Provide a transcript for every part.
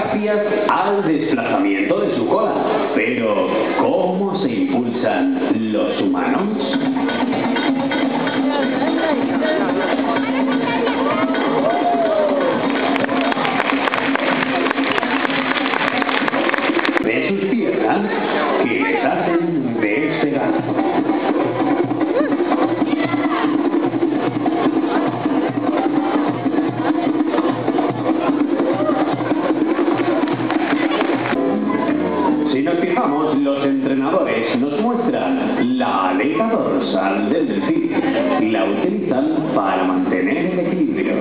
gracias al desplazamiento de su cola. Pero, ¿cómo se impulsan los humanos? De sus piernas, que les hacen despegar. Si nos fijamos, los entrenadores nos muestran la aleta dorsal del delfín y la utilizan para mantener el equilibrio.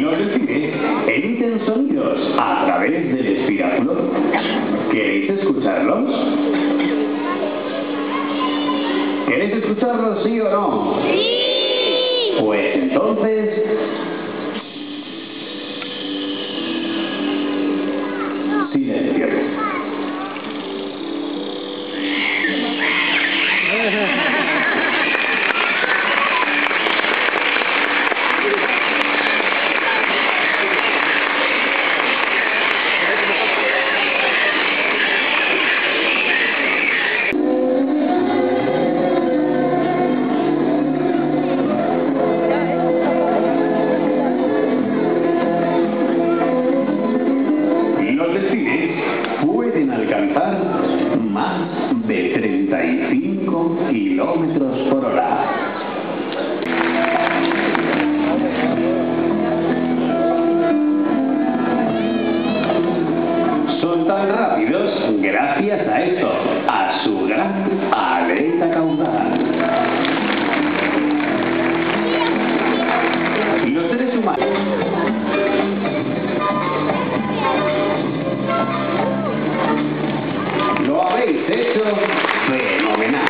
Los delfines emiten sonidos a través del espiráculo. ¿Queréis escucharlos? ¿Queréis escucharlos, sí o no? ¡Sí! Pues entonces... silencio. Los delfines pueden alcanzar más de 35 kilómetros por hora. Son tan rápidos gracias a esto, a su gran aleta caudal. Los seres humanos lo habéis hecho fenomenal.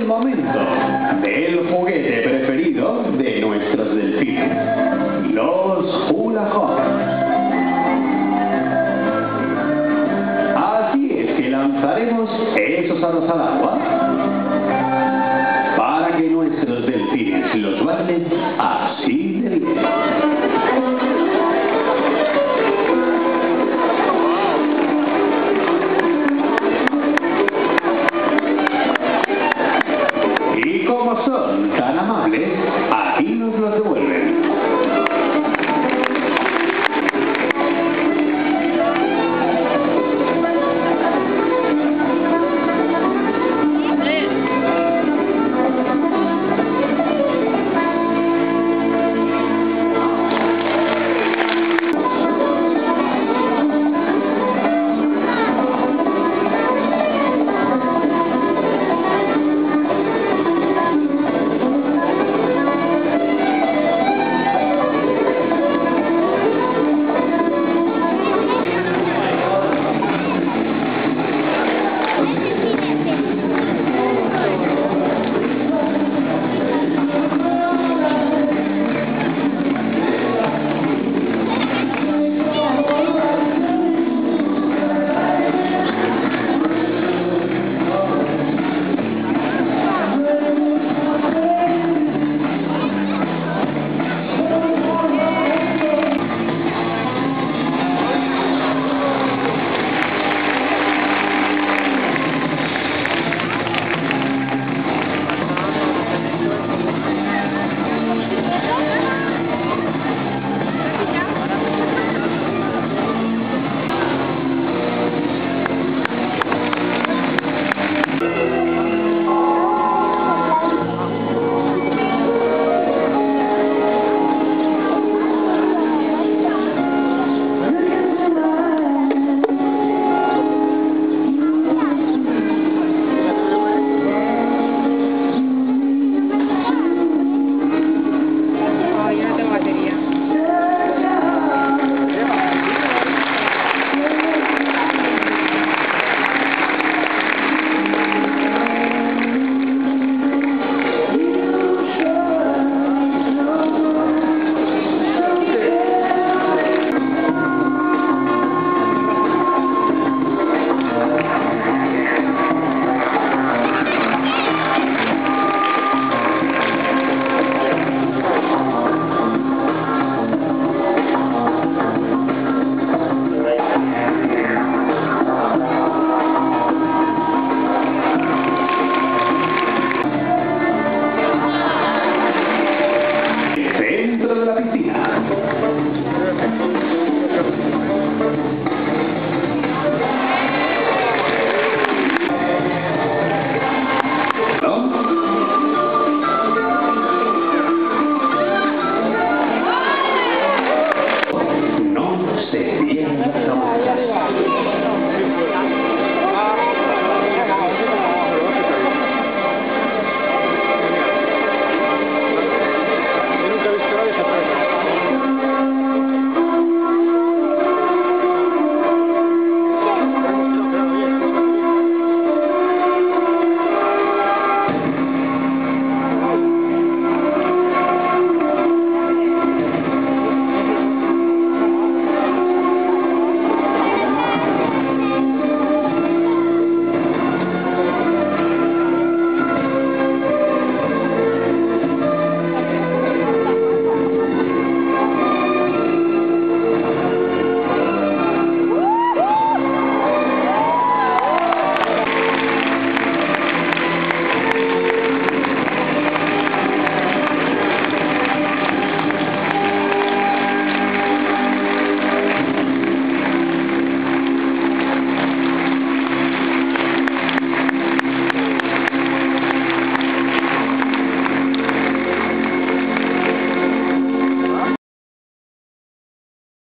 Momento del juguete preferido de nuestros delfines, los hula hoop. Así es que lanzaremos esos aros al agua para que nuestros delfines los bailen a